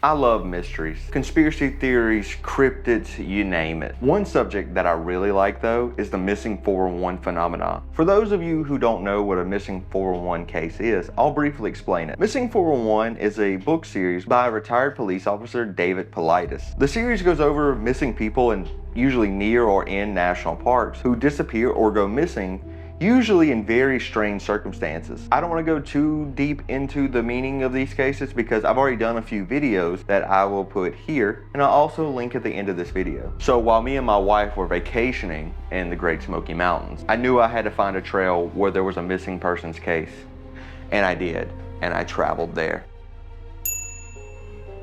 I love mysteries, conspiracy theories, cryptids, you name it. One subject that I really like though is the missing 411 phenomenon. For those of you who don't know what a missing 411 case is, I'll briefly explain it. Missing 411 is a book series by retired police officer David Paulides. The series goes over missing people in usually near or in national parks who disappear or go missing, usually in very strange circumstances. I don't want to go too deep into the meaning of these cases because I've already done a few videos that I will put here, and I'll also link at the end of this video. So while me and my wife were vacationing in the Great Smoky Mountains, I knew I had to find a trail where there was a missing persons case. And I did, and I traveled there.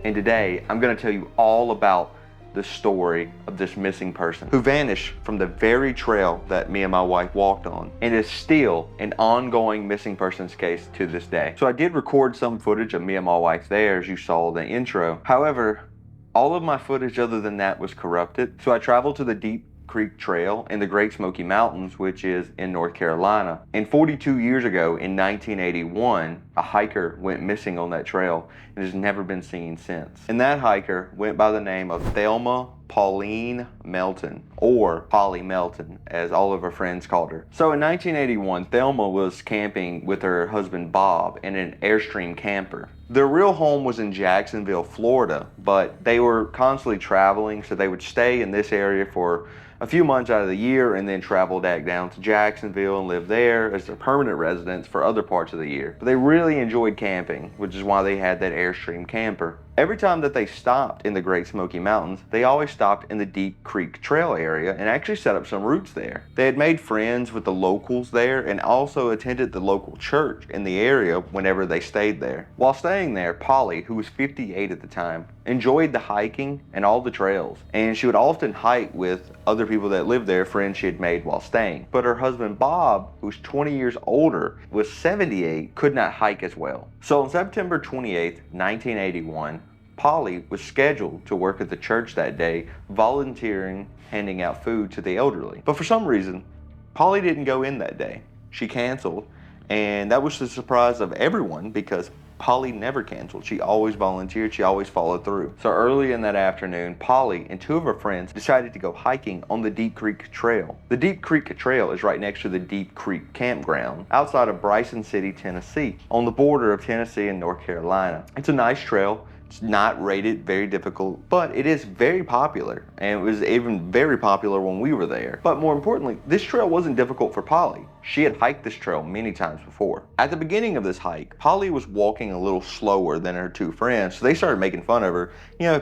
And today, I'm going to tell you all about the story of this missing person who vanished from the very trail that me and my wife walked on and is still an ongoing missing persons case to this day. So I did record some footage of me and my wife there, as you saw in the intro. However, all of my footage other than that was corrupted. So I traveled to the Deep Creek Trail in the Great Smoky Mountains, which is in North Carolina. And 42 years ago, in 1981, a hiker went missing on that trail and has never been seen since. And that hiker went by the name of Thelma Pauline Melton, or Polly Melton, as all of her friends called her. So in 1981, Thelma was camping with her husband Bob in an Airstream camper. Their real home was in Jacksonville, Florida, but they were constantly traveling, so they would stay in this area for a few months out of the year and then travel back down to Jacksonville and live there as their permanent residence for other parts of the year. But they really enjoyed camping, which is why they had that Airstream camper. Every time that they stopped in the Great Smoky Mountains, they always stopped in the Deep Creek Trail area and actually set up some roots there. They had made friends with the locals there and also attended the local church in the area whenever they stayed there. While staying there, Polly, who was 58 at the time, enjoyed the hiking and all the trails, and she would often hike with other people that lived there, friends she had made while staying. But her husband Bob, who was 20 years older, was 78, could not hike as well. So on September 28th, 1981, Polly was scheduled to work at the church that day, volunteering, handing out food to the elderly. But for some reason, Polly didn't go in that day. She canceled, and that was the surprise of everyone because Polly never canceled. She always volunteered, she always followed through. So early in that afternoon, Polly and two of her friends decided to go hiking on the Deep Creek Trail. The Deep Creek Trail is right next to the Deep Creek Campground outside of Bryson City, Tennessee, on the border of Tennessee and North Carolina. It's a nice trail. It's not rated very difficult, but it is very popular, and it was even very popular when we were there. But more importantly, this trail wasn't difficult for Polly. She had hiked this trail many times before. At the beginning of this hike, Polly was walking a little slower than her two friends, so they started making fun of her,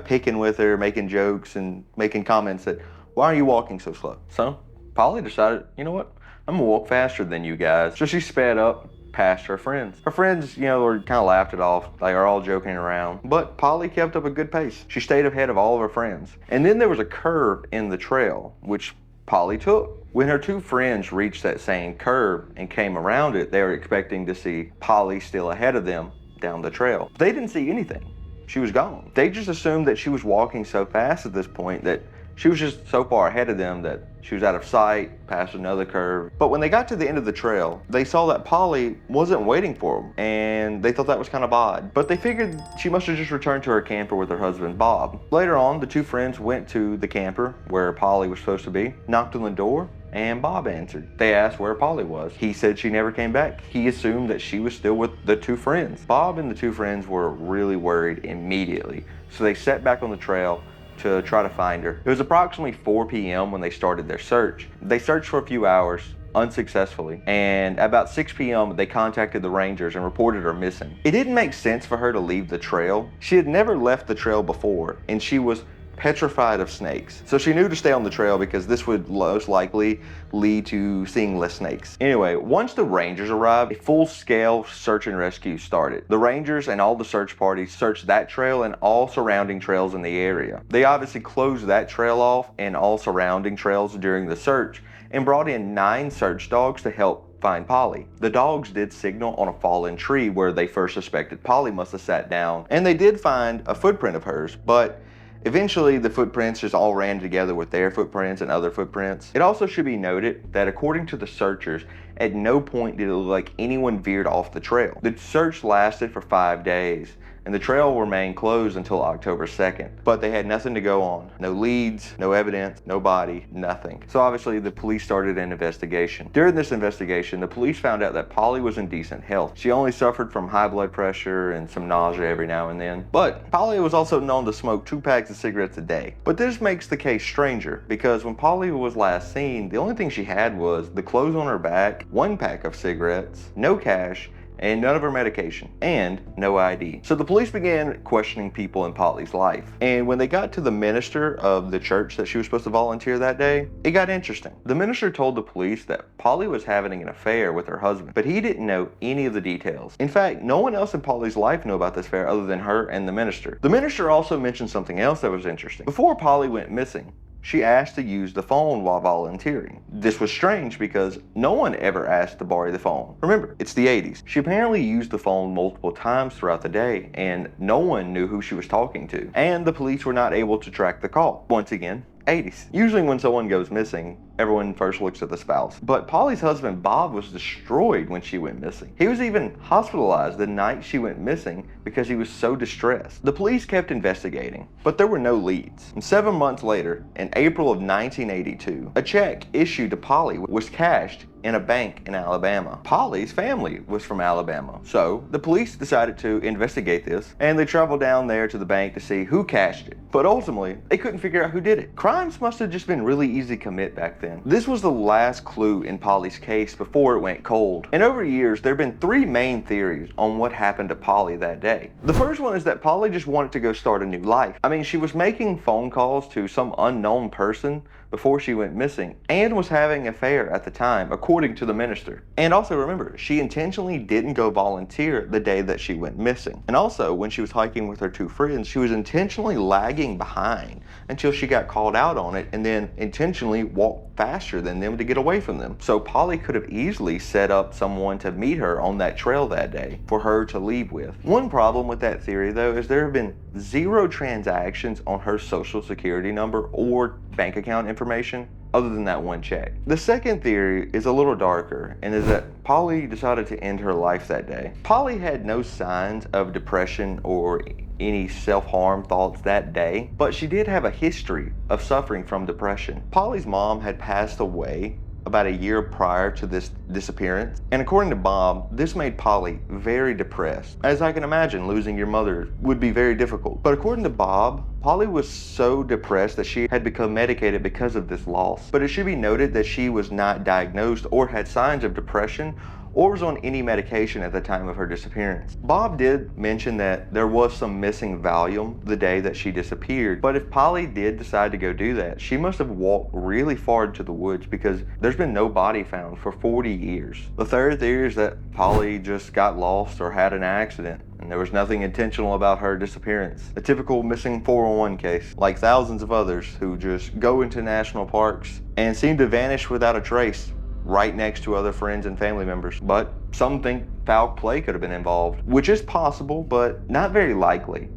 picking with her, making jokes, and making comments that, "Why are you walking so slow?" So Polly decided, you know what, I'm gonna walk faster than you guys. So she sped up past her friends. Her friends, were kind of laughed it off. They are all joking around. But Polly kept up a good pace. She stayed ahead of all of her friends. And then there was a curve in the trail, which Polly took. When her two friends reached that same curve and came around it, they were expecting to see Polly still ahead of them down the trail. They didn't see anything. She was gone. They just assumed that she was walking so fast at this point that she was just so far ahead of them that she was out of sight, past another curve. But when they got to the end of the trail, they saw that Polly wasn't waiting for them, and they thought that was kind of odd. But they figured she must have just returned to her camper with her husband, Bob. Later on, the two friends went to the camper where Polly was supposed to be, knocked on the door, and Bob answered. They asked where Polly was. He said she never came back. He assumed that she was still with the two friends. Bob and the two friends were really worried immediately, so they set back on the trail to try to find her. It was approximately 4 p.m. when they started their search. They searched for a few hours unsuccessfully, and at about 6 p.m. they contacted the rangers and reported her missing. It didn't make sense for her to leave the trail. She had never left the trail before, and she was petrified of snakes. So she knew to stay on the trail because this would most likely lead to seeing less snakes. Anyway, once the rangers arrived, a full-scale search and rescue started. The rangers and all the search parties searched that trail and all surrounding trails in the area. They obviously closed that trail off and all surrounding trails during the search and brought in 9 search dogs to help find Polly. The dogs did signal on a fallen tree where they first suspected Polly must have sat down, and they did find a footprint of hers, but eventually, the footprints just all ran together with their footprints and other footprints. It also should be noted that according to the searchers, at no point did it look like anyone veered off the trail. The search lasted for 5 days, and the trail remained closed until October 2nd. But they had nothing to go on. No leads, no evidence, no body, nothing. So obviously the police started an investigation. During this investigation, the police found out that Polly was in decent health. She only suffered from high blood pressure and some nausea every now and then. But Polly was also known to smoke 2 packs of cigarettes a day. But this makes the case stranger, because when Polly was last seen, the only thing she had was the clothes on her back, 1 pack of cigarettes, no cash, and none of her medication, and no ID. So the police began questioning people in Polly's life. And when they got to the minister of the church that she was supposed to volunteer that day, it got interesting. The minister told the police that Polly was having an affair with her husband, but he didn't know any of the details. In fact, no one else in Polly's life knew about this affair other than her and the minister. The minister also mentioned something else that was interesting. Before Polly went missing, she asked to use the phone while volunteering. This was strange because no one ever asked to borrow the phone. Remember, it's the 80s. She apparently used the phone multiple times throughout the day, and no one knew who she was talking to. And the police were not able to track the call. Once again, 80s. Usually when someone goes missing, everyone first looks at the spouse. But Polly's husband, Bob, was destroyed when she went missing. He was even hospitalized the night she went missing because he was so distressed. The police kept investigating, but there were no leads. And 7 months later, in April of 1982, a check issued to Polly was cashed in a bank in Alabama. Polly's family was from Alabama. So the police decided to investigate this, and they traveled down there to the bank to see who cashed it. But ultimately, they couldn't figure out who did it. Crimes must have just been really easy to commit back then. This was the last clue in Polly's case before it went cold. And over years, there have been 3 main theories on what happened to Polly that day. The first one is that Polly just wanted to go start a new life. I mean, she was making phone calls to some unknown person before she went missing, and was having an affair at the time, according to the minister. And also remember, she intentionally didn't go volunteer the day that she went missing. And also, when she was hiking with her 2 friends, she was intentionally lagging behind until she got called out on it, and then intentionally walked faster than them to get away from them. So Polly could have easily set up someone to meet her on that trail that day for her to leave with. One problem with that theory, though, is there have been 0 transactions on her social security number or bank account information other than that 1 check. The second theory is a little darker, and is that Polly decided to end her life that day. Polly had no signs of depression or any self-harm thoughts that day, but she did have a history of suffering from depression. Polly's mom had passed away about a year prior to this disappearance, and according to Bob, this made Polly very depressed. As I can imagine, losing your mother would be very difficult. But according to Bob, Polly was so depressed that she had become medicated because of this loss. But it should be noted that she was not diagnosed or had signs of depression or was on any medication at the time of her disappearance. Bob did mention that there was some missing volume the day that she disappeared, but if Polly did decide to go do that, she must have walked really far into the woods because there's been no body found for 40 years. The third theory is that Polly just got lost or had an accident, and there was nothing intentional about her disappearance. A typical missing 411 case, like thousands of others who just go into national parks and seem to vanish without a trace, right next to other friends and family members. But some think foul play could have been involved, which is possible, but not very likely.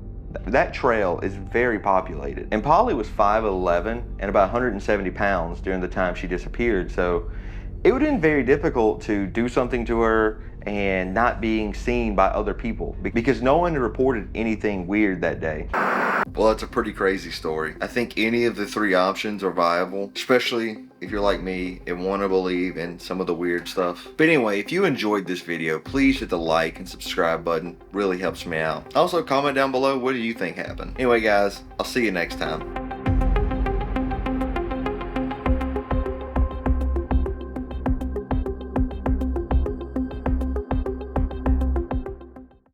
That trail is very populated, and Polly was 5'11" and about 170 pounds during the time she disappeared, so it would have been very difficult to do something to her and not being seen by other people, because no one reported anything weird that day. Well, that's a pretty crazy story. I think any of the 3 options are viable, especially if you're like me and want to believe in some of the weird stuff. But anyway, if you enjoyed this video, please hit the like and subscribe button. Really helps me out. Also, comment down below, what do you think happened? Anyway, guys, I'll see you next time.